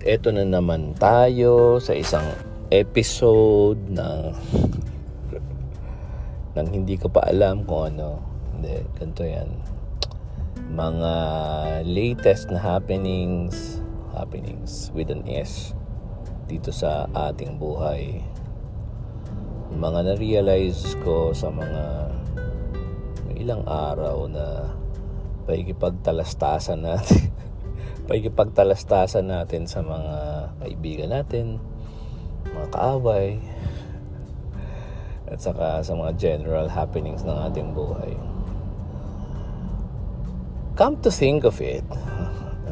eto na naman tayo sa isang episode ng hindi ko pa alam kung ano. Hindi, ganito yan. Mga latest na happenings with an S dito sa ating buhay. Mga na-realize ko sa mga ilang araw na pakikipagtalastasan natin sa mga kaibigan natin, mga kaaway, at saka sa mga general happenings ng ating buhay. Come to think of it,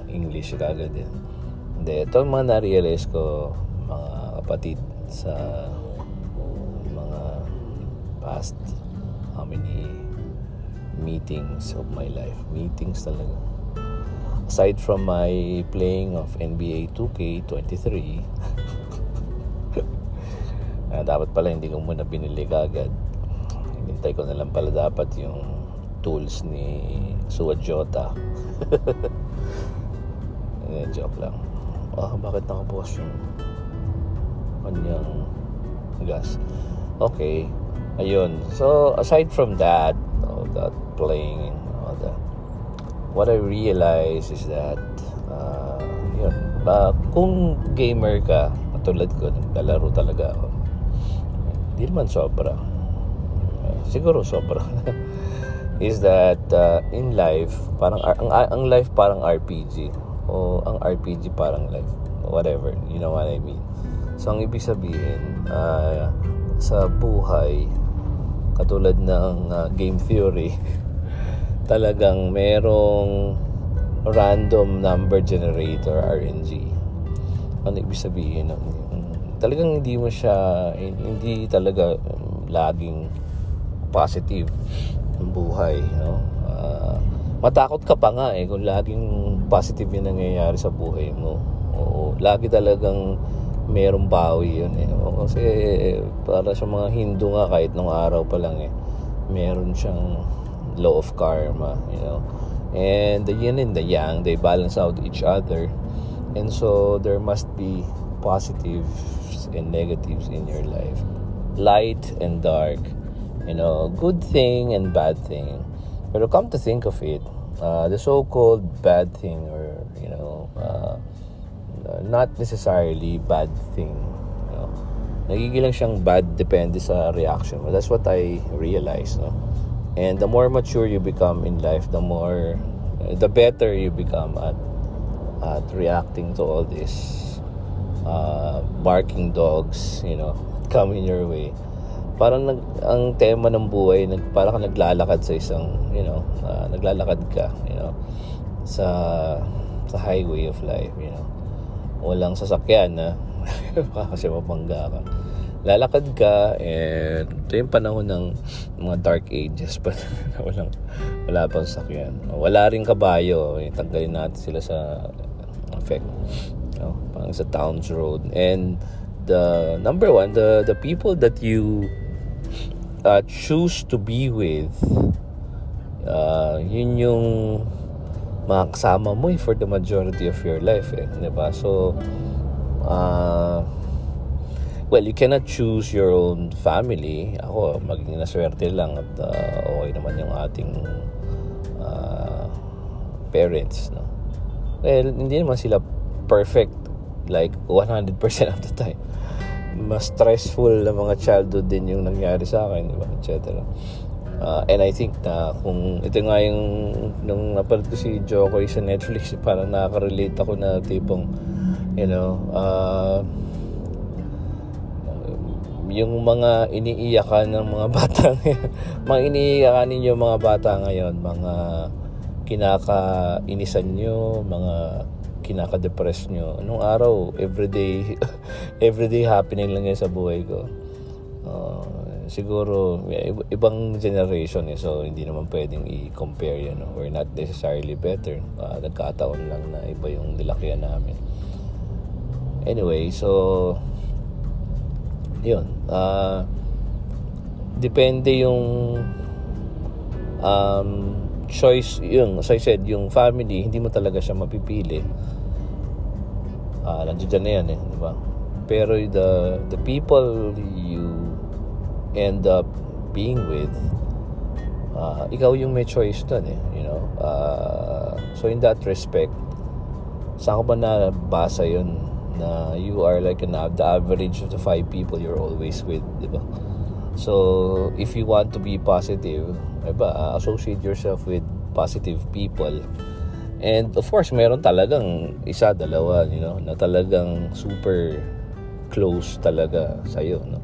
English kagad din. Hindi, ito mga na-realize ko, mga kapatid, sa mga past how many meetings of my life. Meetings talaga. Aside from my playing of NBA 2K23, dapat pala hindi ko muna binili kagad. Hinintay ko na lang pala dapat yung tools ni Suwajota. Joke lang. Bakit nakabukas yung kanyang gas? Okay. Ayun. So, aside from that, that playing, what I realize is that kung gamer ka, katulad ko, naglalaro talaga ako. Hindi naman sobra. Siguro sobra. Is that in life, parang ang life parang RPG, o ang RPG parang life, whatever, you know what I mean. So ang ibig sabihin, sa buhay, katulad ng game theory, talagang merong random number generator, RNG. Ano ibig sabihin? Talagang hindi talaga laging positive ang buhay, no? Matakot ka pa nga kung laging positive yung nangyayari sa buhay mo. Oo, lagi talagang merong bawi yun kasi para sa mga Hindu nga, kahit nung araw pa lang meron siyang law of karma, and the yin and the yang, they balance out each other, and so there must be positives and negatives in your life, light and dark, good thing and bad thing. Pero come to think of it, the so-called bad thing, or not necessarily bad thing, nagiging lang siyang bad depende sa reaction mo. That's what I realized, no? And the more mature you become in life, the better you become at reacting to all this barking dogs, coming your way. Parang ang tema ng buhay, parang naglalakad sa isang, naglalakad ka, sa highway of life, walang sasakyan na kasi mapangga ka. Lalakad ka, and ito yung panahon ng mga dark ages pa. wala pang sakyan, wala rin kabayo, tanggalin natin sila sa effect, parang sa towns road. And the number one, the people that you choose to be with, yun yung mga kasama mo for the majority of your life, diba? So well, you cannot choose your own family. Ako, maging naswerte lang at okay naman yung ating parents, no? Well, hindi naman sila perfect like 100% of the time. Mas stressful na mga childhood din yung nangyari sa akin, diba? Etc. And I think na kung ito nga yung nung napanood ko si Jokoy sa Netflix, parang nakaka-relate ako na tipong yung mga iniiyakan ng mga bata ngayon, mga iniiyakan ninyo mga bata ngayon, mga kinakainisan nyo, mga kinaka-depress nyo. Nung araw, everyday happening lang yan sa buhay ko. Siguro ibang generation, so hindi naman pwedeng i-compare, we're not necessarily better. Nagkataon lang na iba yung nilakyan namin. Anyway, so yun, depende yung choice, yung as I said, yung family, hindi mo talaga siya mapipili. nandiyan na yan di ba? Pero the people you end up being with, ikaw yung may choice dun so in that respect, saan ko ba nabasa yun na you are like the average of the 5 people you're always with, di ba? So if you want to be positive, diba, associate yourself with positive people. And of course, meron talagang isa, dalawa, na talagang super close talaga sa'yo, no?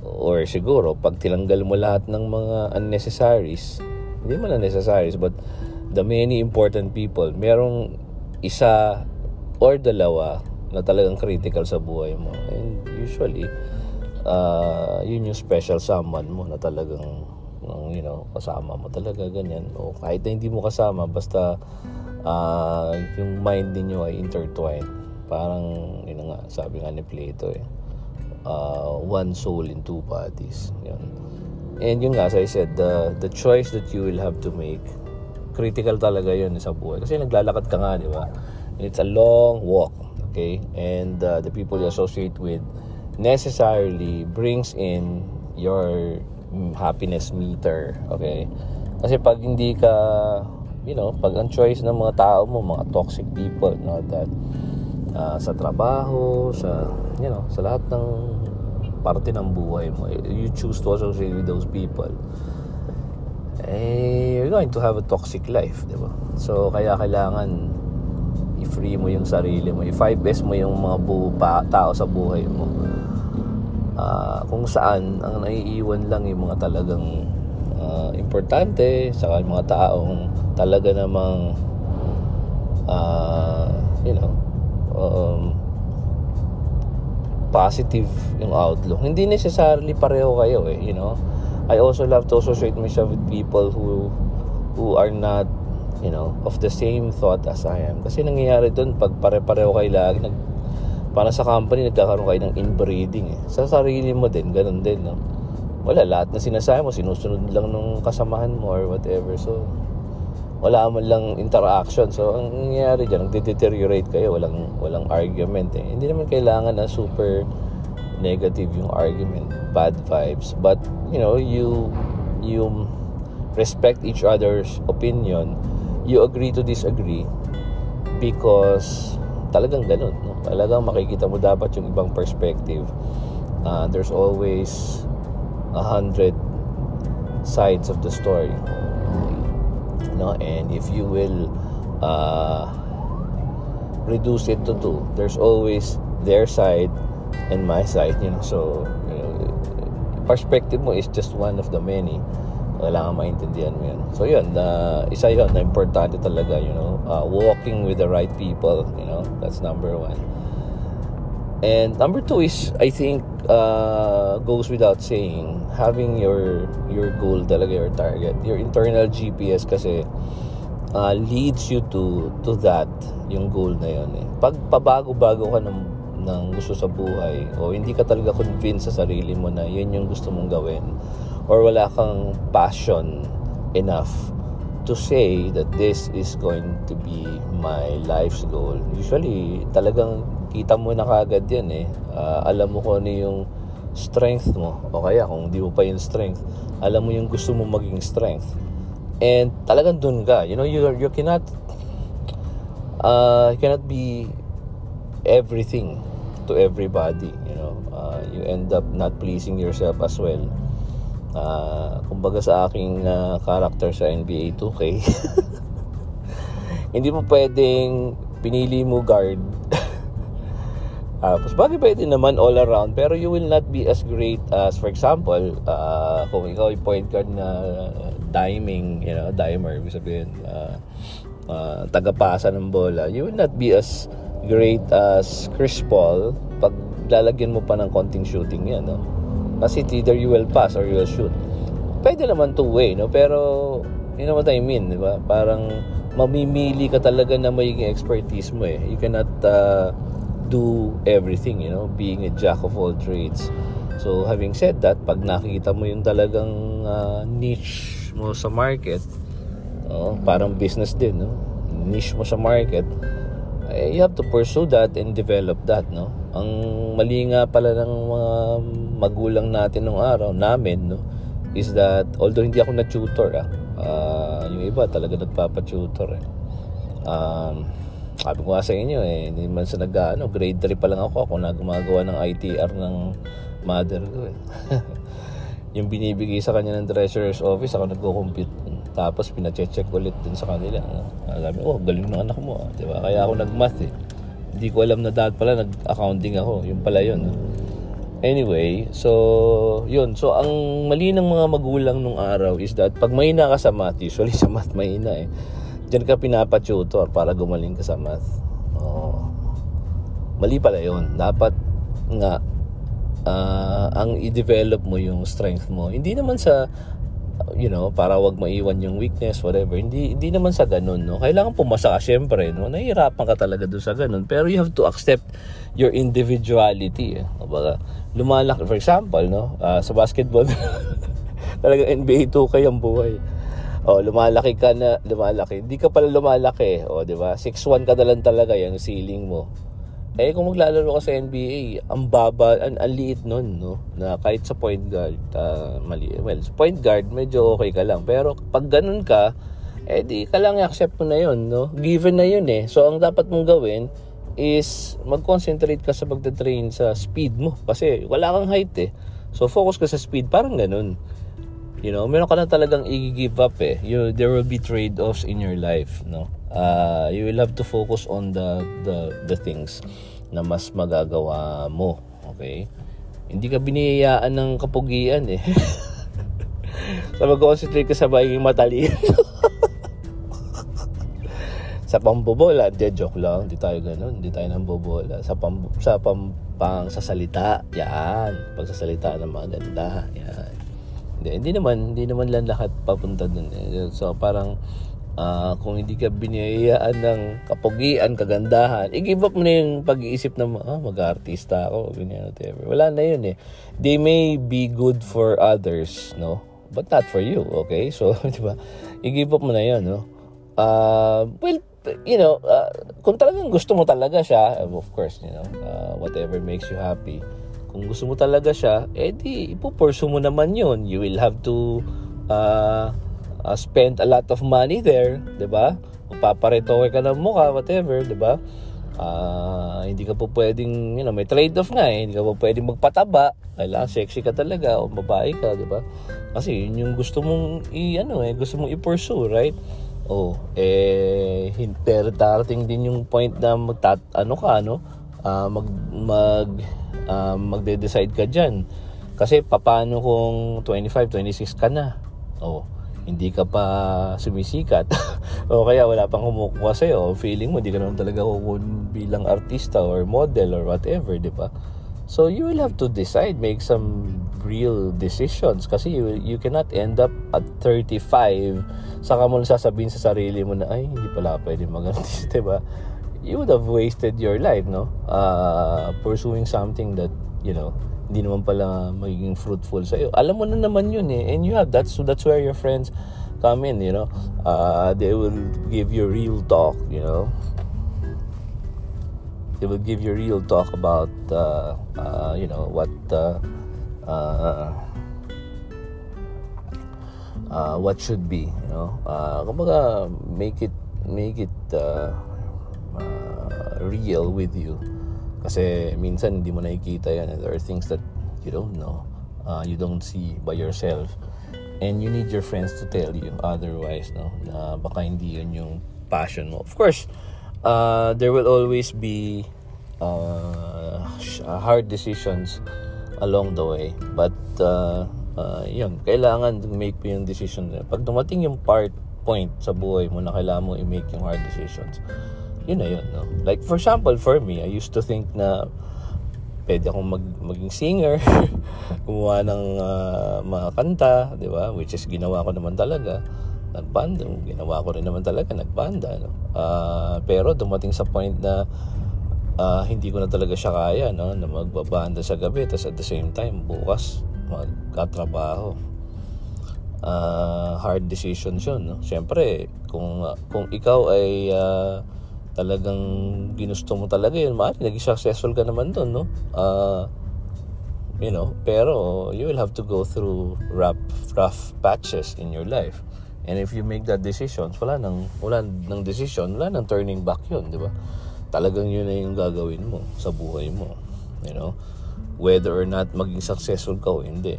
Or siguro, pag tinanggal mo lahat ng mga unnecessaries, hindi man unnecessaries, but the many important people, merong isa or dalawa na talagang critical sa buhay mo. And usually, yun yung special someone mo na talagang, kasama mo talaga, ganyan. O kahit na hindi mo kasama, basta yung mind ninyo ay intertwined. Parang, sabi nga ni Plato one soul in 2 bodies. Yun. And yun nga, as I said, the choice that you will have to make, critical talaga yun sa buhay. Kasi naglalakad ka nga, di ba? It's a long walk, okay? And the people you associate with necessarily brings in your happiness meter, okay? Kasi pag hindi ka, pag ang choice ng mga tao mo, mga toxic people, that sa trabaho, sa lahat ng parte ng buhay mo, you choose to associate with those people, you're going to have a toxic life, di ba? So, kaya kailangan i-free mo yung sarili mo, i-5S mo yung mga tao sa buhay mo, kung saan ang naiiwan lang yung mga talagang importante, saka yung mga taong talaga namang positive yung outlook. Hindi necessarily pareho kayo I also love to associate myself with people who are not of the same thought as I am. Kasi nangyayari doon pag pare-pareho kayo lagi, para sa company nagkakaroon kayo ng inbreeding sa sarili mo din, ganun din wala, lahat na sinasabi mo sinusunod lang nung kasamahan mo or whatever, so wala man lang interaction. So ang nangyayari dyan, nagde-deteriorate kayo, walang argument hindi naman kailangan na super negative yung argument, bad vibes, but you respect each other's opinion, you agree to disagree because talagang ganun talagang makikita mo dapat yung ibang perspective. There's always 100 sides of the story, and if you will reduce it to 2, there's always their side and my side, so perspective mo is just one of the many. Kailangan maintindihan mo yun. So yun, isa yun na importante talaga, walking with the right people, that's number 1. And number 2 is, I think, goes without saying, having your goal talaga, your target, your internal GPS kasi leads you to that, yung goal na yun Pag pabago-bago ka ng gusto sa buhay, o hindi ka talaga convinced sa sarili mo na yun yung gusto mong gawin, or wala kang passion enough to say that this is going to be my life's goal, usually talagang kita mo na kagad yan alam mo kung ano yung strength mo, o kaya kung di mo pa yung strength, alam mo yung gusto mo maging strength, and talagang dun ka. You cannot be everything to everybody. You end up not pleasing yourself as well. Kumbaga sa aking character sa NBA 2K, hindi mo pwedeng pinili mo guard bagay pwede naman all around, pero you will not be as great as, for example, kung ikaw ay point guard na dimer, ibig sabihin tagapasa ng bola, you will not be as great as Chris Paul pag lalagyan mo pa ng konting shooting yan kasi either you will pass or you will shoot. Pwede naman two-way pero you know what I mean, di ba? Parang mamimili ka talaga na magiging expertise mo You cannot do everything, being a jack of all trades. So having said that, pag nakikita mo yung talagang niche mo sa market, parang business din, niche mo sa market, you have to pursue that and develop that, no? Ang mali nga pala ng mga magulang natin nung araw, namin, no, is that, although hindi ako na-tutor, yung iba talaga nagpapa-tutor, sabi ko nga sa inyo, hindi man sa grade 3 pa lang ako na gumagawa ng ITR ng mother ko, yung binibigay sa kanya ng treasurer's office, ako nagko-compute. Tapos pina-check ulit dun sa kanila. Sabi, galing ng anak mo. Diba? Kaya ako nag-math Hindi ko alam na dahil pala nag-accounting ako. Yung pala yun. Anyway, so yun. So ang mali ng mga magulang nung araw is that pag mahina ka sa math, usually sa math mahina diyan ka pinapa-tutor para gumaling ka sa math. Mali pala yun. Dapat nga ang i-develop mo yung strength mo. Hindi naman sa para wag maiwan yung weakness, whatever. Hindi naman sa ganun, no? Kailangan pumasa ka, syempre, no? Nahihirapan ka talaga doon sa ganun. Pero you have to accept your individuality. Kumbaga, lumalaki, for example, no? Sa basketball, talaga NBA 2K ang buhay. Lumalaki. Hindi ka pala lumalaki, di ba? 6'1" ka na lang talaga yung ceiling mo. Kung maglalaro ka sa NBA, ang baba, ang liit nun, no? Na kahit sa point guard, mali. Well, sa point guard, medyo okay ka lang. Pero pag ganun ka, di ka lang i-accept mo na yun, no? Given na yun So, ang dapat mong gawin is mag-concentrate ka sa pagtatrain sa speed mo. Kasi wala kang height So, focus ka sa speed. Parang ganun. Meron ka na talagang i-give up There will be trade-offs in your life, no? You will have to focus on the things na mas magagawa mo, okay? Hindi ka biniyayaan ng kapugian So mag-concentrate ka sa bagay matalino. Sa pambobola, joke lang, hindi tayo ganun, hindi tayo nambobola. Sa salita, yan, pagsasalita ng maganda, yan. Hindi naman lang lahat papunta dun So parang kung hindi ka biniyayaan ng kapugian, kagandahan, i-give up mo na yung pag-iisip na mag-artista ako, ganyan, whatever. Wala na yun They may be good for others, no? But not for you, okay? So, di ba? I-give up mo na yun, no? Kung talagang gusto mo talaga siya, of course, whatever makes you happy. Kung gusto mo talaga siya, di ipupursue mo naman yun. You will have to spend a lot of money there, 'di ba? Kung paparetoke ka ng mukha, whatever, 'di ba? Hindi ka po pwedeng, may trade-off nga Hindi ka po pwedeng magpataba. Kailangan sexy ka talaga o babae ka, 'di ba? Kasi yun yung gusto mong gusto mong i-pursue, right? Pero darating din yung point na magde-decide ka diyan. Kasi paano kung 25, 26 ka na? Hindi ka pa sumisikat o kaya wala pang kumukuha sa'yo, feeling mo di ka naman talaga kukun bilang artista or model or whatever, di ba? So you will have to decide, make some real decisions kasi you cannot end up at 35 saka mo sasabihin sa sarili mo na hindi pala pwede mag-artista, di ba? You would have wasted your life, no? Pursuing something that, hindi naman pala magiging fruitful sa iyo. Alam mo na naman yun and you have that's where your friends come in, they will give you real talk, they will give you real talk about what should be, kumbaga make it real with you. Kasi minsan hindi mo nakikita yan. There are things that you don't know, you don't see by yourself, and you need your friends to tell you otherwise, no? Na baka hindi yun yung passion mo. Of course, there will always be hard decisions along the way, but yun, kailangan make mo yung decision. Pag dumating yung point sa buhay mo na kailangan mo i-make yung hard decisions, yun na yun, no? Like for example, for me, I used to think na pwede akong maging singer, gumawa ng mga kanta, di ba? Which is ginawa ko naman talaga. Nagbanda, ginawa ko rin naman talaga, nagbanda, no? Pero dumating sa point na hindi ko na talaga siya kaya, no? Na magbabanda sa gabi, tapos at the same time, bukas, magkatrabaho. Hard decisions yun, no? Siyempre, kung ikaw ay talagang ginusto mo talaga yun, naging successful ka naman doon, no? Pero you will have to go through rough patches in your life. And if you make that decision, wala nang decision, wala nang turning back yun, di ba? Talagang yun na yung gagawin mo sa buhay mo, whether or not maging successful ka o hindi.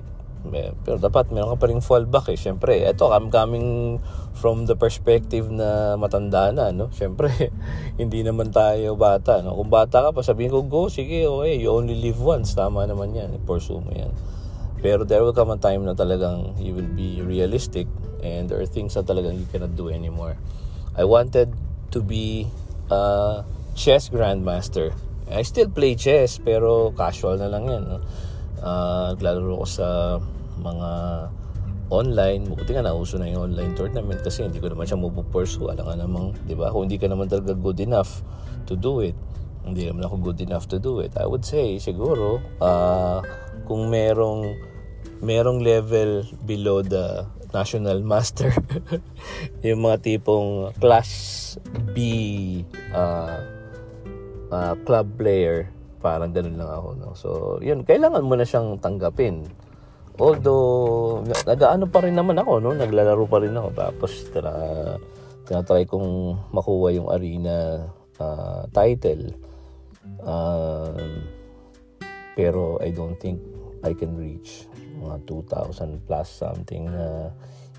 Pero dapat meron ka pa rin fallback Siyempre, eto, coming from the perspective na matanda na, no? Siyempre, hindi naman tayo bata, no? Kung bata ka pa, sabihin ko, go, sige, okay, you only live once. Tama naman yan, pursue mo yan. Pero there will come a time na talagang you will be realistic and there are things na talagang you cannot do anymore. I wanted to be a chess grandmaster. I still play chess, pero casual na lang yan, no? Naglalaro ko sa mga online. Buti nga nauso na yung online tournament kasi hindi ko naman siya mapupursue. Alam nga namang, di ba? Kung hindi ka naman talaga good enough to do it, hindi naman ako good enough to do it. I would say, siguro, kung merong level below the national master, yung mga tipong class B club player, parang ganun lang ako, no? So, yun, kailangan mo na siyang tanggapin. Although, nag-ano pa rin naman ako, no? Naglalaro pa rin ako. Tapos, tinatry kong makuha yung arena title. Pero, I don't think I can reach mga 2,000 plus something na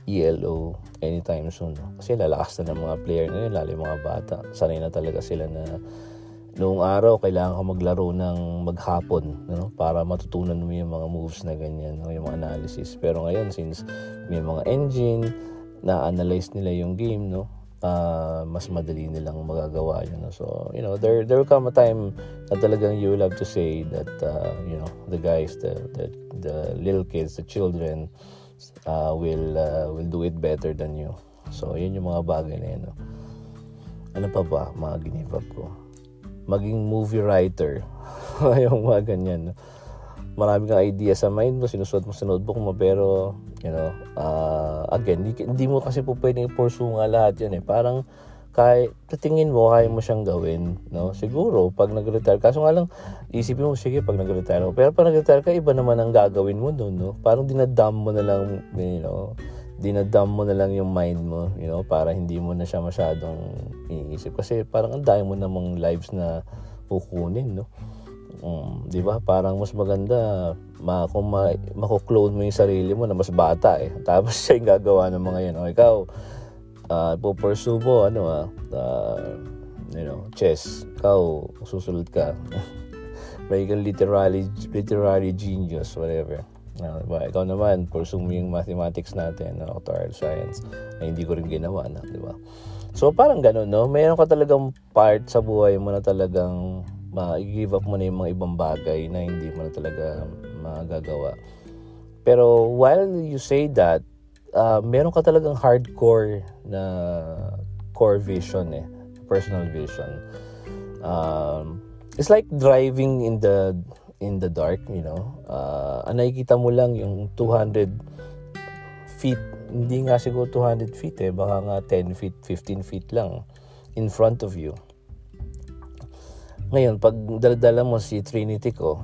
ELO anytime soon, no? Kasi lalakas na ng mga player ngayon, lalo yung mga bata. Sanay na talaga sila na noong araw, kailangan ka maglaro ng maghapon, no? Para matutunan mo yung mga moves na ganyan, no? Yung mga analysis. Pero ngayon, since may mga engine, na-analyze nila yung game, no? Mas madali nilang magagawa yun, no? So, there will come a time na talagang you will have to say that, the guys, the little kids, the children, will do it better than you. So, yun yung mga bagay na yun, no? Ano pa ba mga ginive up ko? Maging movie writer. Yung mga ganyan, no? Marami kang idea sa mind mo, sinusuot mo sa notebook mo, pero again, hindi mo kasi po pwedeng i-pursue nga lahat yan parang kahit tingin mo kaya mo siyang gawin, no? Siguro pag nag-retire, kaso nga lang isipin mo, sige, pag nag-retire ako, pero pag nag-retire ka, iba naman ang gagawin mo doon, no? Parang dinadam mo na lang, dinadam mo na lang yung mind mo, para hindi mo na siya masyadong iniisip, kasi parang ang dami mo namang lives na kukunin, no? Di ba? Parang mas maganda kung mako-clone mo yung sarili mo na mas bata tapos siya yung gagawa ng mga yan. O ikaw, pupursue mo chess, ikaw susunod ka. May literary genius, whatever. Diba? Ikaw naman, pursue mo yung mathematics natin, octoroid science, na hindi ko rin ginawa na, di ba? So parang ganun, no? Mayroon ka talagang part sa buhay mo na talagang i-give up mo na yung mga ibang bagay na hindi mo na talaga magagawa. Pero while you say that, meron ka talagang hardcore na core vision, personal vision. It's like driving in the dark, nakikita mo lang yung 200 feet, hindi nga siguro 200 feet baka nga 10 feet, 15 feet lang in front of you. Ngayon, pag daladala mo si Trinity ko,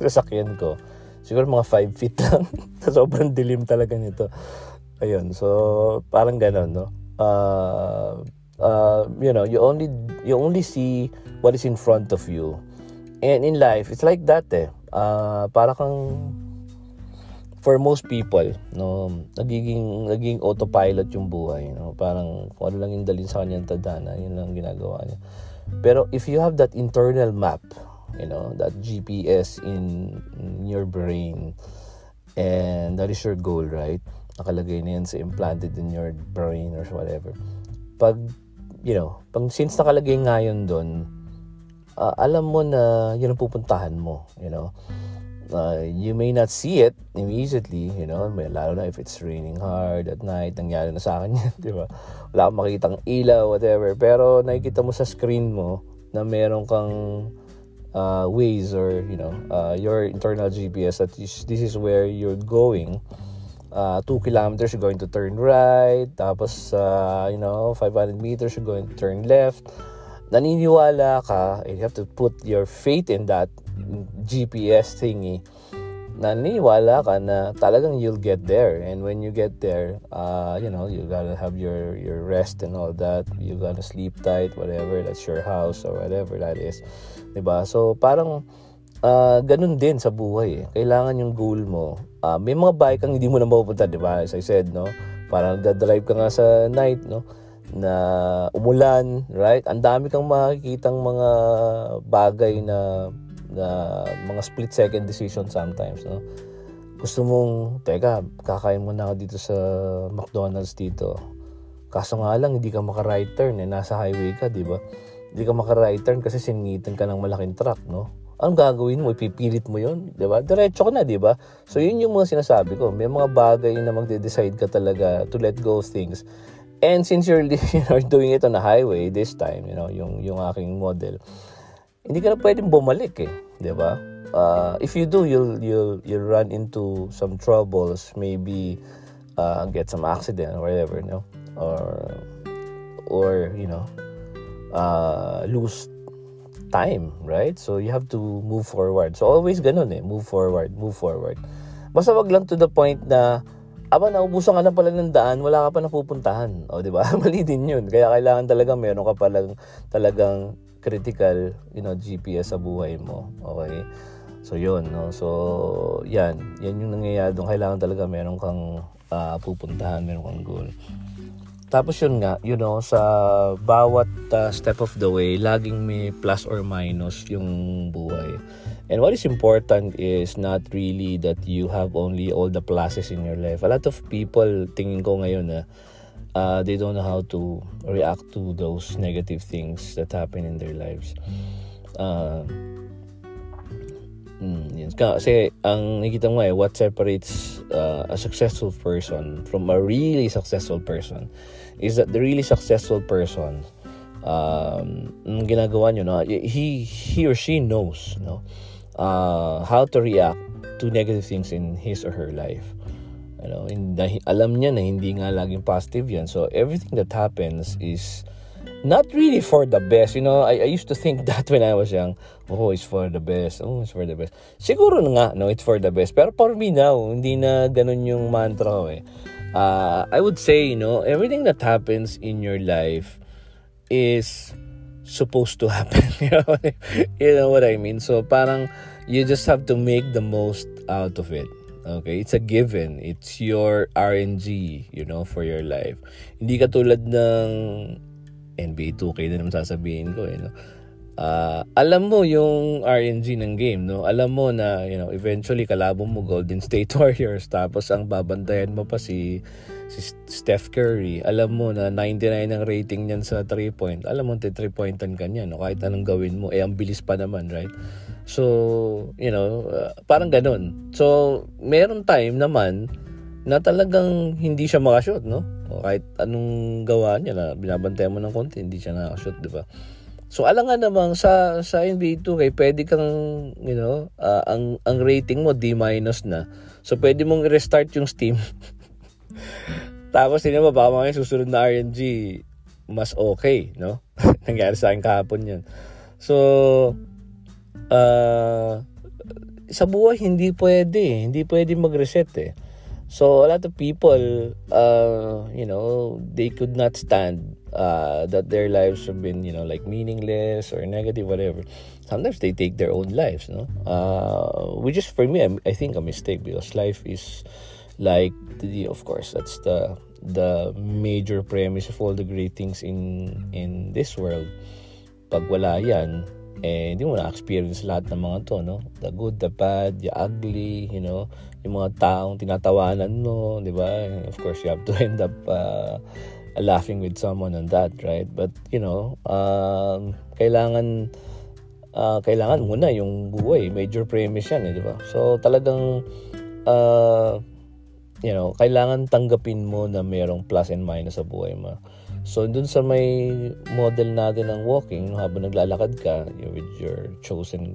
sasakyan ko, siguro mga 5 feet lang. Sobrang dilim talaga nito. Ayun, so parang gano'n, no? You only see what is in front of you. And in life, it's like that para kang, for most people, no, naging autopilot yung buhay, no? Parang kung ano lang yung dalhin sa kanyang tadhana, yun lang ginagawa niya. Pero if you have that internal map, that GPS in your brain, and that is your goal, right? Nakalagay na yan sa implanted in your brain or whatever. Pag since nakalagay nga yun doon, alam mo na yun ang pupuntahan mo, you may not see it immediately, lalo na if it's raining hard at night. Nangyari na sa akin yan, di ba? Wala kang makitang ilaw, whatever, pero nakikita mo sa screen mo na meron kang ways or your internal GPS that this is where you're going. 2 kilometers you're going to turn right, tapos 500 meters you're going to turn left, naniniwala ka, and you have to put your faith in that GPS thingy, naniniwala ka na talagang you'll get there. And when you get there, you gotta have your rest and all that. You gotta sleep tight, whatever, that's your house or whatever that is, diba? So parang ganun din sa buhay. Kailangan yung goal mo. May mga bahay kang hindi mo na mapupunta, diba? As I said, no, parang nagdadrive ka nga sa night, no, na umulan, right? Ang dami kang makikitang mga bagay na mga split second decision sometimes, no? Gusto mong, teka, kakain mo na ako dito sa McDonald's dito. Kaso nga lang, hindi ka maka-right turn, nasa highway ka, di ba? Hindi ka maka-right turn kasi sinitan ka ng malaking truck, no? Anong gagawin mo? Ipipilit mo yun, di ba? Diretso ka na, di ba? So, yun yung mga sinasabi ko. May mga bagay na magde-decide ka talaga to let go of things. And since you're doing it on a highway this time, yung aking model, hindi ka na pwedeng bumalik eh, 'di ba? If you do, you'll run into some troubles, maybe get some accident or whatever, no? Or lose time, right? So you have to move forward. So always ganun eh, move forward. Basta wag lang to the point na naubusan ka na pala ng daan, wala ka pa napupuntahan. O, di ba? Mali din yun. Kaya kailangan talaga meron ka palang talagang critical, GPS sa buhay mo. Okay? So, yun, no? So, yan yung nangyayari doon. Kailangan talaga meron kang pupuntahan, meron kang goal. Tapos yun nga, sa bawat step of the way, laging may plus or minus yung buhay. And what is important is not really that you have only all the pluses in your life. A lot of people, tingin ko ngayon they don't know how to react to those negative things that happen in their lives. Kasi ang nakikita mo what separates a successful person from a really successful person is that the really successful person, ang ginagawa nyo, no, he or she knows, no, how to react to negative things in his or her life. Alam niya na hindi nga laging positive yan. So everything that happens is not really for the best. I used to think that when I was young. It's for the best. It's for the best. Siguro nga, no, it's for the best. Pero for me now, hindi na ganun yung mantra ko eh. I would say, everything that happens in your life is supposed to happen. You know what I mean? So parang you just have to make the most out of it. Okay, it's a given. It's your RNG, for your life. Hindi katulad ng NBA 2K na naman sasabihin ko, alam mo yung RNG ng game, no? Alam mo na, eventually kalabong mo Golden State Warriors, tapos ang babantayan mo pa si Steph Curry. Alam mo na 99 ang rating niyan sa 3-point. Alam mo, 3-pointan ka niyan, no? Kahit anong gawin mo, ang bilis pa naman, right? So, parang ganun. So, meron time naman na talagang hindi siya makashoot, no? O kahit anong gawa niya na binabantayan mo ng konti, hindi siya nakashoot, di ba? So, alam nga namang sa NBA 2K, pwede kang, ang rating mo D- na. So, pwede mong restart yung Steam. Tapos, baka mga susunod na RNG, mas okay, no? Nangyari sa akin kahapon yan. So, sa buhay, hindi pwede mag-reset eh. So, a lot of people, they could not stand that their lives have been, like meaningless or negative, whatever. Sometimes they take their own lives, no? Which is, for me, I think a mistake, because life is like, of course, that's the major premise of all the great things in this world. Pag wala yan, hindi mo na-experience lahat ng mga to, no? The good, the bad, the ugly, yung mga taong tinatawanan mo, di ba? Of course, you have to end up laughing with someone on that, right? But, kailangan muna yung buhay. Major premise yan, di ba? So, talagang, kailangan tanggapin mo na merong plus and minus sa buhay mo. So, dun sa may model natin ng walking, habang naglalakad ka, with your chosen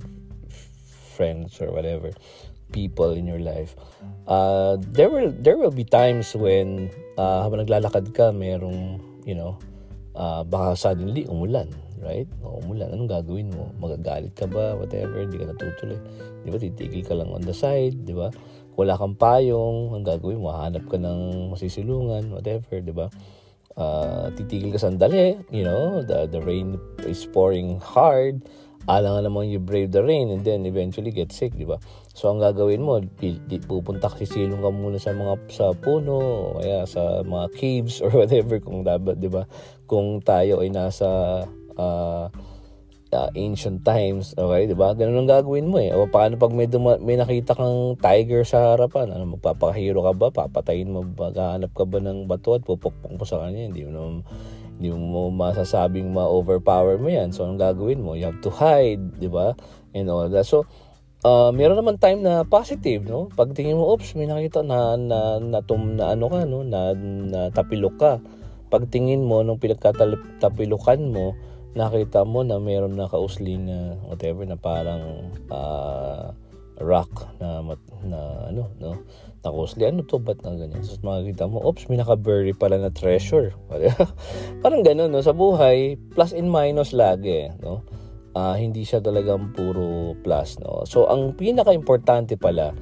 friends or whatever, people in your life, there will be times when habang naglalakad ka, merong, baka suddenly umulan, right? Umulan, anong gagawin mo? Magagalit ka ba? Whatever, hindi ka natutuloy. Di ba, titigil ka lang on the side, di ba? Wala kang payong, ang gagawin mo, hanap ka ng masisilungan, whatever, di ba? Titigil ka sandali, the rain is pouring hard, alang naman you brave the rain and then eventually get sick, di ba? So ang gagawin mo, pupunta ka, sisilong ka muna sa puno o kaya sa mga caves or whatever kung dapat, di ba? Kung tayo ay nasa ancient times, okay, di ba? Ganun ang gagawin mo eh. O paano pag may nakita kang tiger sa harapan, magpapakahiro ka ba? Papatayin mo ba? Gahanap ka ba ng bato at pupukpong mo sa kanya? Hindi mo masasabing ma-overpower mo yan. So, anong gagawin mo? You have to hide, di ba? And all that. So, meron naman time na positive, no? Pag tingin mo, oops, may nakita na tapilok ka. Pag tingin mo, nung pinagkatapilukan mo, nakita mo na meron na kausling na whatever na parang rock na kausli, ano to, ba't na ganyan? So makikita mo, oops, may naka-bury pala na treasure. Parang gano'n, no? Sa buhay, plus and minus lagi, no? Hindi siya talagang puro plus, no? So ang pinaka-importante pala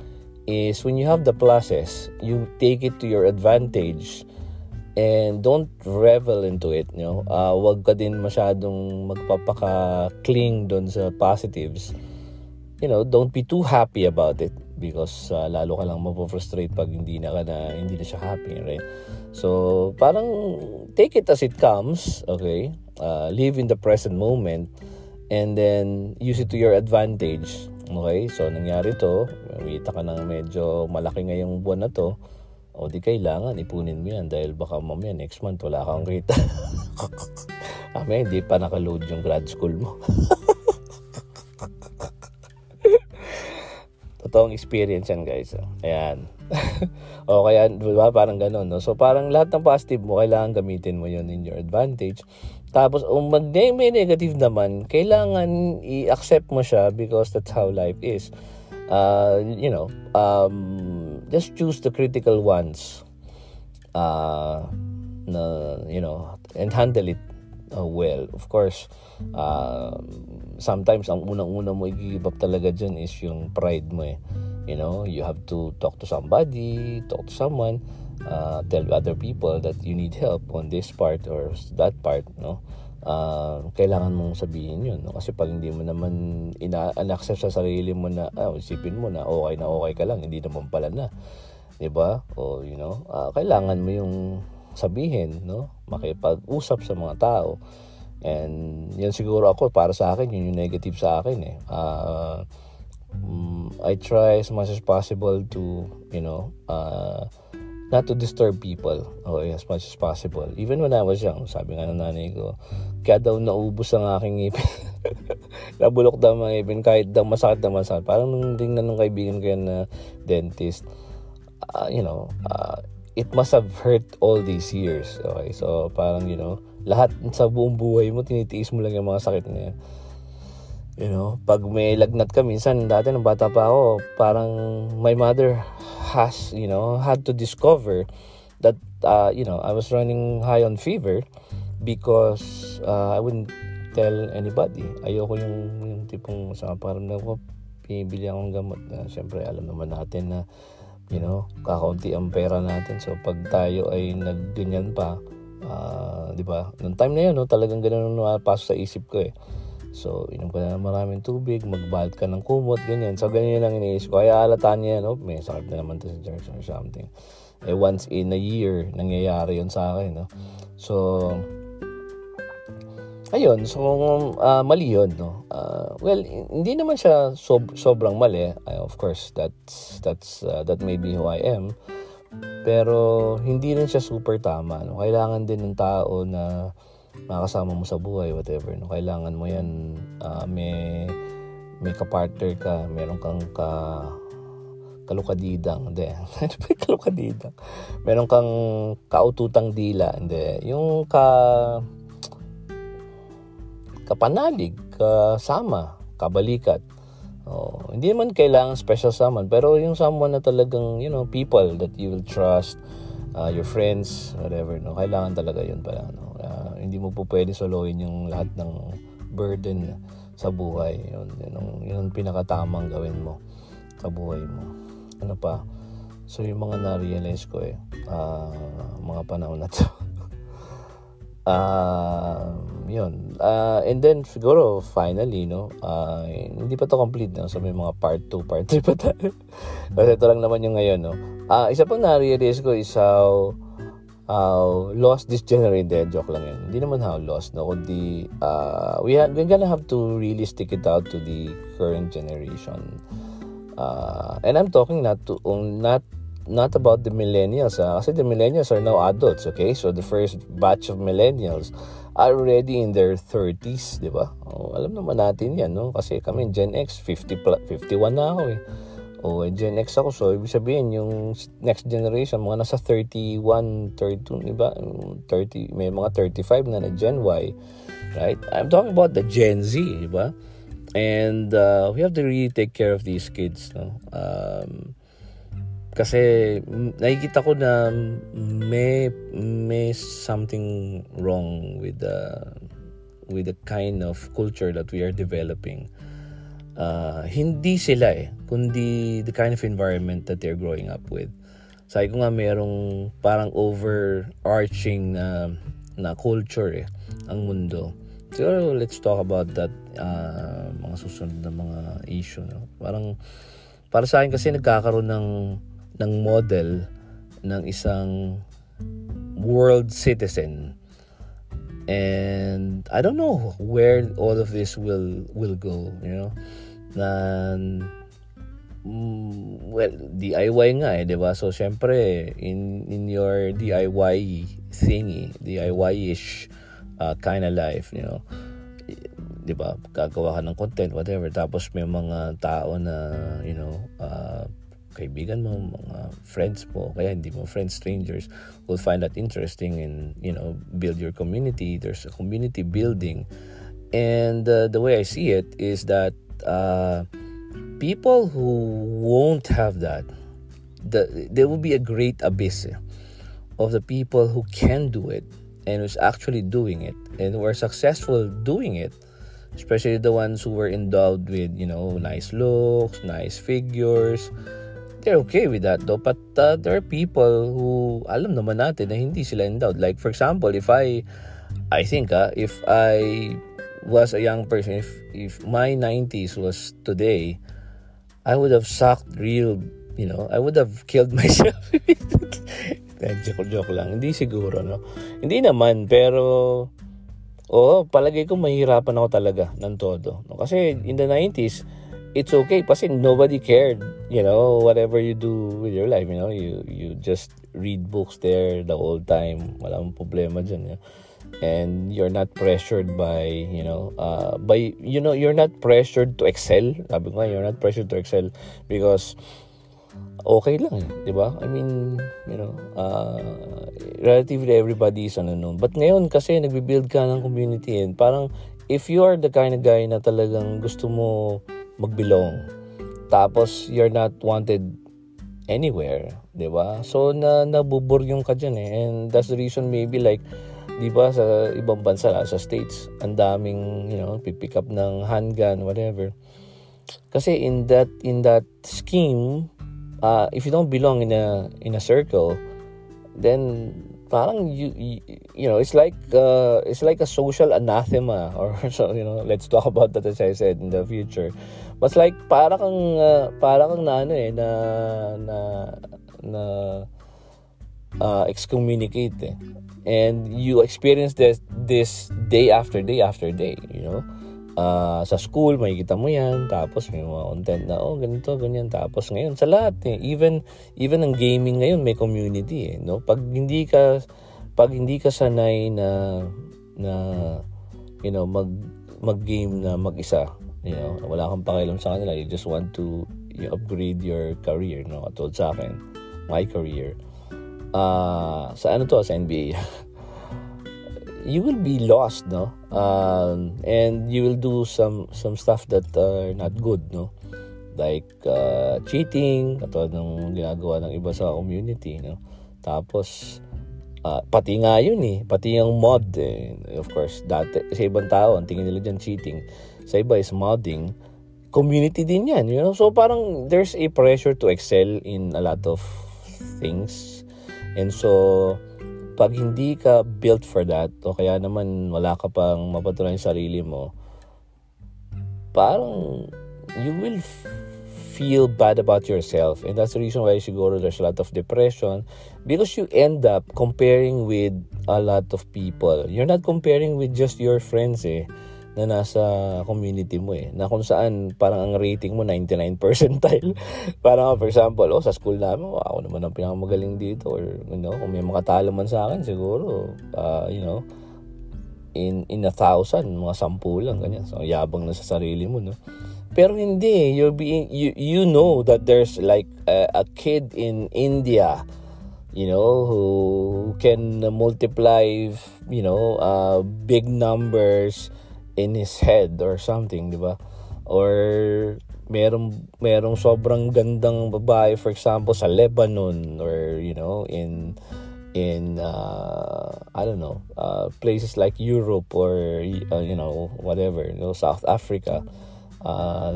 is when you have the pluses, you take it to your advantage and don't revel into it, wag ka din masyadong magpapaka-cling doon sa positives. Don't be too happy about it because lalo ka lang mapofrustrate pag hindi na siya happy, right? So parang take it as it comes, okay? Live in the present moment and then use it to your advantage, okay? So nangyari to, wita ka ng medyo malaki ngayong buwan na to, o di kailangan ipunin mo yan dahil baka mamaya next month wala kang kita. Hindi pa nakaload yung grad school mo. Totoong experience yan, guys. Ayan. O kaya, diba, parang ganun, no? So parang lahat ng positive mo, kailangan gamitin mo yun in your advantage. Tapos, may negative naman, kailangan i-accept mo siya because that's how life is. Just choose the critical ones and handle it well. Of course, sometimes ang unang-una mo i-give up talaga dyan is yung pride mo eh. You have to talk to somebody, talk to someone, tell other people that you need help on this part or that part, no? Kailangan mong sabihin yun, no? Kasi pag hindi mo naman ina-accept sa sarili mo na isipin mo na okay ka lang, hindi naman pala na, diba? O kailangan mo yung sabihin, no? Makipag-usap sa mga tao. And yan siguro ako, para sa akin yun yung negative sa akin eh. I try as much as possible to not to disturb people, as much as possible. Even when I was young, sabi nga ng nanay ko, kaya daw naubos ang aking ngipin. Nabulok daw mga ngipin, kahit daw masakit. Parang nung tingnan ng kaibigan ko yan na dentist, it must have hurt all these years. Okay, so parang, lahat sa buong buhay mo, tinitiis mo lang yung mga sakit na yan. Pag may lagnat ka, minsan dati nung bata pa ako, parang my mother had to discover that, I was running high on fever because I wouldn't tell anybody. Ayoko yung tipong parang pinibili akong gamot na siyempre alam naman natin na, kakaunti ang pera natin. So pag tayo ay nagganyan pa, di ba? Noong time na yun, talagang ganun napasok sa isip ko eh. So, inom ka na maraming tubig, magbalot ka ng kumot, ganyan. So, ganyan lang iniisip ko. Kaya alataan niya, may sakit na naman to sa church or something. Once in a year, nangyayari yun sa akin, no? So, ayun. So, mali yun, no? Well, hindi naman siya sobrang mali. Of course, that may be who I am. Pero, hindi rin siya super tama, no? Kailangan din ng tao na makasama mo sa buhay, whatever, no? Kailangan mo yan, may kapartner ka, meron kang kalukadidang, hindi, kalukadidang, meron kang kaututang dila, hindi, yung kapanalig, kasama, kabalikat. Hindi naman kailangan special someone, pero yung someone na talagang, people that you will trust, your friends, whatever, no? Kailangan talaga yun pala, no? Hindi mo po pwede soloin yung lahat ng burden sa buhay. Yun ang pinakatamang gawin mo sa buhay mo. Ano pa? So yung mga na-realize ko mga panahon na to. Yun. And then siguro finally, hindi pa to complete, no? So may mga part 2, part 3 pa tayo. Kasi ito lang naman yung ngayon, no? Isa pang na-realize ko is how lost this generation. Joke lang yan. Hindi naman how lost, no? Kundi we're gonna have to really stick it out to the current generation. And I'm talking not about the millennials, kasi the millennials are now adults, okay? So the first batch of millennials are already in their 30s, di ba? Alam naman natin yan, no? Kasi kami Gen X, 51 na ako Gen X ako, so ibig sabihin yung next generation, mga nasa 31, 32, di ba? 30, may mga 35 na Gen Y, right? I'm talking about the Gen Z, di ba? And we have to really take care of these kids, no? Kasi nakikita ko na may something wrong with the kind of culture that we are developing. Hindi sila kundi the kind of environment that they're growing up with. Sabi ko nga merong parang overarching na culture ang mundo. So let's talk about that mga susunod na mga issue, no? Parang para sa akin kasi nagkakaroon ng model ng isang world citizen, and I don't know where all of this will go, well, DIY nga di ba? So syempre in your DIY thingy, DIY-ish kind of life, di ba, gagawa ka ng content, whatever, tapos may mga tao na kaibigan mo, mga friends mo, kaya hindi mo friends, strangers, will find that interesting and build your community. There's a community building, and the way I see it is that people who won't have that, there will be a great abyss of the people who can do it and who's actually doing it and who are successful doing it, especially the ones who were endowed with nice looks, nice figures. They're okay with that though, but there are people who alam naman natin na hindi sila endowed. Like for example, if I think if I was a young person, if my 90s was today, I would have sucked real, I would have killed myself. Joke lang. Hindi siguro, no? Hindi naman, pero palagay ko mahirapan ako talaga ng todo, no? Kasi in the 90s, it's okay kasi nobody cared, whatever you do with your life, you just read books there the whole time, walang problema dyan, and you're not pressured by you're not pressured to excel. Sabi ko nga, you're not pressured to excel because okay lang, di ba? I mean, relatively everybody is unknown. But ngayon kasi nagbi-build ka ng community, and parang if you are the kind of guy na talagang gusto mo mag-belong, tapos you're not wanted anywhere, di ba? So nabuburyong ka dyan and that's the reason maybe like, di ba, sa ibang bansa, sa States, ang daming pick up ng handgun, whatever. Kasi in that scheme, if you don't belong in a circle, then parang it's like a social anathema, or so, let's talk about that, as I said, in the future. But like para kang excommunicate, and you experience this day after day after day, sa school makikita mo yan, tapos may mga content na ganito ganyan, tapos ngayon sa lahat even ang gaming ngayon may community, no? Pag hindi ka sanay na mag-game na mag-isa, wala kang pakialam sa kanila, you just want to upgrade your career, no? Katulad sa akin, my career sa NBA. You will be lost, no? And you will do some stuff that are not good, no? Like cheating, katulad ng ginagawa ng iba sa community, no? Tapos Pati nga yun pati yung mod of course, dati sa ibang tao ang tingin nila dyan cheating, sa iba is modding, community din yan, so parang there's a pressure to excel in a lot of things, and so pag hindi ka built for that, o kaya naman wala ka pang mapatunayan sa sarili mo, parang you will feel bad about yourself, and that's the reason why siguro there's a lot of depression, because you end up comparing with a lot of people. You're not comparing with just your friends na nasa community mo na kung saan parang ang rating mo 99 percentile. Parang for example, sa school namin, ako naman ang pinakamagaling dito, or kung may makatalo man sa akin siguro in 1,000 mga 10 lang ganyan. So yabang na sa sarili mo, no? Pero hindi, you know that there's like a kid in India, who can multiply, big numbers in his head or something, di ba? Or merong sobrang gandang babae, for example, sa Lebanon, or in I don't know, places like Europe, or whatever, South Africa.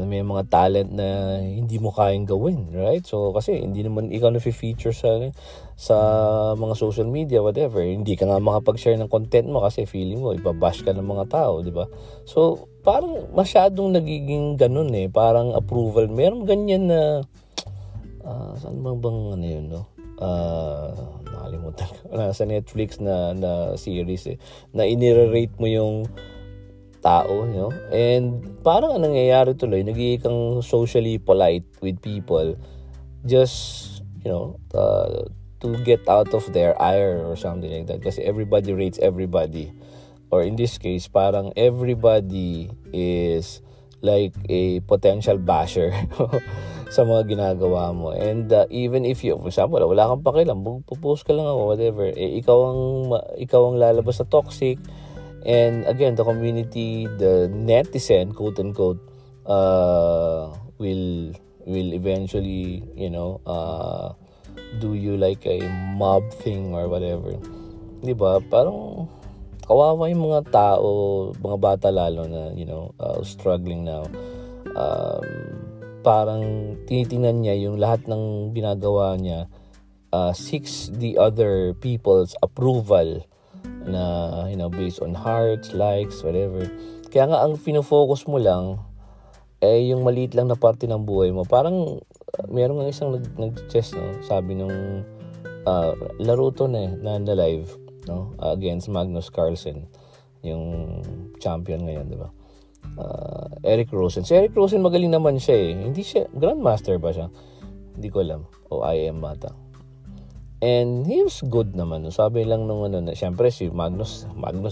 May mga talent na hindi mo kayang gawin, right? So kasi hindi naman ikaw na feature sa mga social media, whatever. Hindi ka nga makapag-share ng content mo kasi feeling mo ibabash ka ng mga tao, di ba? So parang masyadong nagiging ganun parang approval. Meron ganyan na saan bang yun, no? Nakalimutan ko. Sa Netflix na series na inire-rate mo yung tao, and parang ang nangyayari tuloy, nagiging kang socially polite with people just to get out of their ire or something like that, kasi everybody rates everybody, or in this case parang everybody is like a potential basher sa mga ginagawa mo. And even if you, for example, wala kang pakialam, post ka lang ako, whatever, ikaw ang lalabas sa toxic. And again, the community, the netizen, quote unquote, will eventually, do you like a mob thing or whatever. Diba? Parang kawawa yung mga tao, mga bata lalo na, struggling now. Parang tinitingnan niya yung lahat ng ginagawa niya, seeks the other people's approval, na based on hearts, likes, whatever. Kaya nga ang pinofocus mo lang yung maliit lang na parte ng buhay mo. Parang meron nga isang nag-chess, sabi nung laro to na live, against Magnus Carlsen, yung champion ngayon, di ba? Eric Rosen. Si Eric Rosen magaling naman siya Hindi siya grandmaster ba siya? Hindi ko alam. O IM bata. And he was good naman. Sabi lang nung syempre si Magnus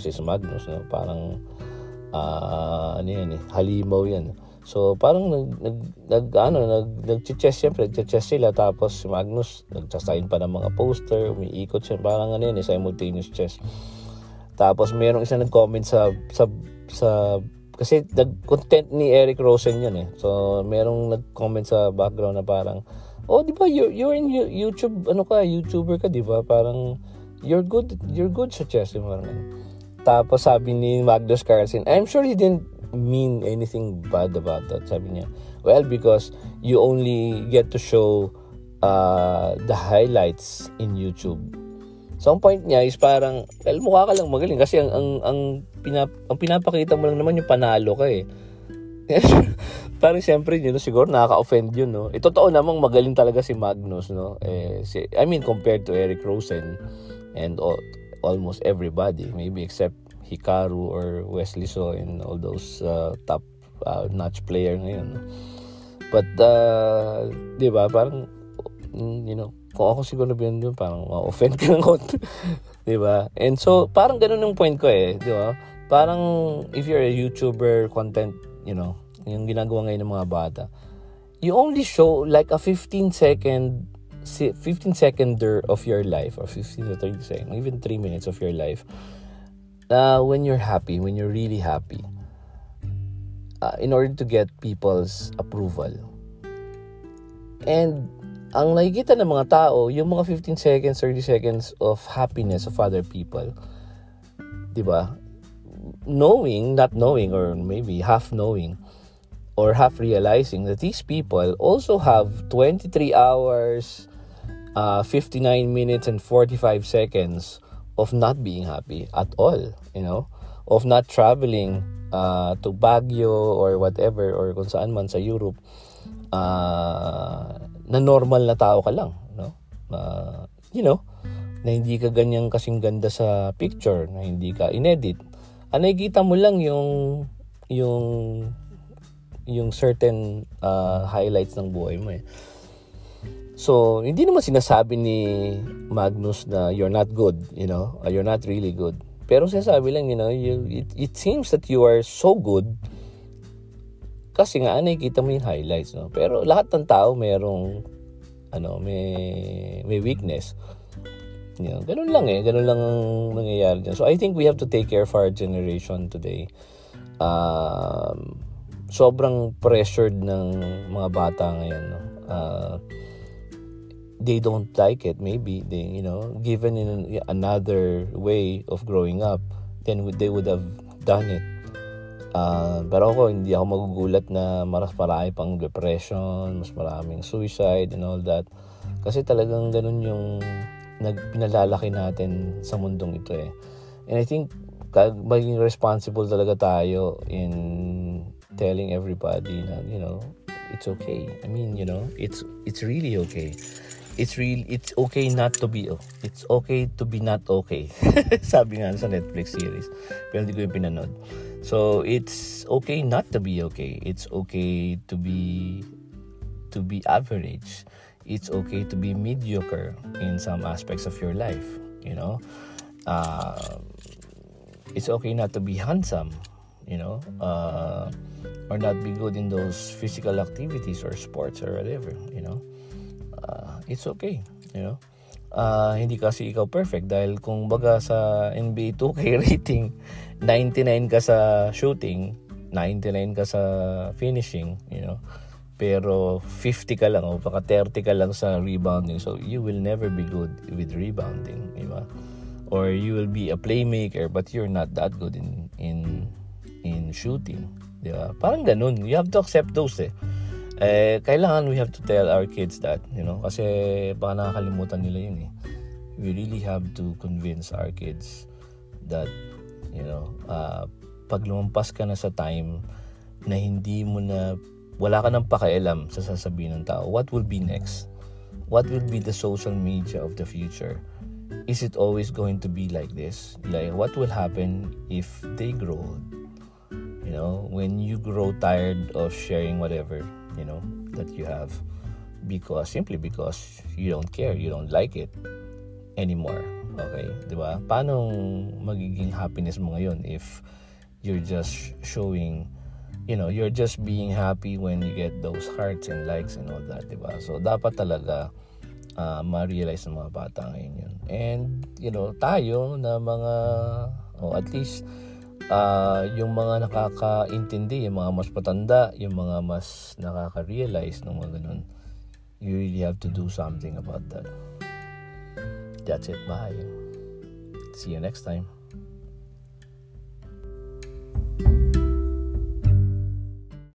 is Magnus, parang halimaw yan. So parang nag-chess syempre, nag-chess sila, tapos si Magnus nagsasign pa ng mga poster, umiikot siya, parang simultaneous chess. Tapos merong isang nag-comment sa kasi nag-content ni Eric Rosen yun So merong nag-comment sa background na parang, di ba you're in YouTube, YouTuber ka, di ba? Parang you're good sa chess, parang. Tapos sabi ni Magnus Carlsen, I'm sure he didn't mean anything bad about that. Sabi niya, well, because you only get to show the highlights in YouTube. So ang point niya is parang, mukha ka lang magaling kasi ang pinapakita mo lang naman yung panalo ka Parang siyempre siguro nakaka-offend yun, no? Totoo namang magaling talaga si Magnus, no? Compared to Eric Rosen and almost everybody, maybe except Hikaru or Wesley So and all those top notch player ngayon, no? But di ba, parang kung ako siguro nabiyan doon, parang ma-offend ka ng konti. Di ba? And so parang ganun yung point ko di ba? Parang if you're a YouTuber content, yung ginagawa ngayon ng mga bata, you only show like a 15-seconder of your life, or 15 to 30 seconds, even 3 minutes of your life, when you're happy, when you're really happy, in order to get people's approval. And ang nakikita ng mga tao, yung mga 15 seconds, 30 seconds of happiness of other people. Diba? Knowing, not knowing, or maybe half knowing, or half realizing that these people also have 23 hours, 59 minutes, and 45 seconds of not being happy at all, of not traveling to Baguio or whatever, or kung saan man sa Europe, na normal na tao ka lang, na hindi ka ganyang kasing ganda sa picture, na hindi ka inedit. Nakikita mo lang yung certain highlights ng buhay mo eh. So, hindi naman sinasabi ni Magnus na you're not good, you're not really good. Pero sinasabi lang, it seems that you are so good kasi nga nakikita mo yung highlights, no? Pero lahat ng tao merong may weakness. Ganun lang ang nangyayari dyan. So I think we have to take care of our generation today. Sobrang pressured ng mga bata ngayon, no? They don't like it. Maybe they, given in another way of growing up, then they would have done it. Pero hindi ako magugulat na mas marami pang depression, mas maraming suicide and all that. Kasi talagang ganun yung pinalalaki natin sa mundong ito eh. And I think maging responsible talaga tayo in telling everybody na, it's okay. I mean, it's really okay. It's okay not to be, it's okay to be not okay. Sabi nga sa Netflix series, pero hindi ko yung pinanood. So it's okay not to be okay. It's okay to be average. It's okay to be mediocre in some aspects of your life. It's okay not to be handsome. Or not be good in those physical activities or sports or whatever. It's okay, hindi kasi ikaw perfect dahil kung baga sa NBA 2K rating 99 ka sa shooting, 99 ka sa finishing, pero 50 ka lang o baka 30 ka lang sa rebounding, so you will never be good with rebounding, diba? Or you will be a playmaker but you're not that good in shooting, diba? Parang ganun, you have to accept those kailangan we have to tell our kids that, kasi baka nakakalimutan nila yun eh. We really have to convince our kids that, pag lumampas ka na sa time na wala ka nang pakialam sa sasabihin ng tao, what will be next? What will be the social media of the future? Is it always going to be like this? Like, what will happen if they grow old? When you grow tired of sharing whatever that you have simply because you don't care, you don't like it anymore. Okay, diba? Paano magiging happiness mo ngayon if you're just showing, you're just being happy when you get those hearts and likes and all that, diba? So dapat talaga ma-realize ng mga bata ngayon yun. And tayo na mga at least yung mga nakakaintindi, yung mga mas patanda, yung mga mas nakaka-realize ng mga ganun, you really have to do something about that. That's it. Bye. See you next time.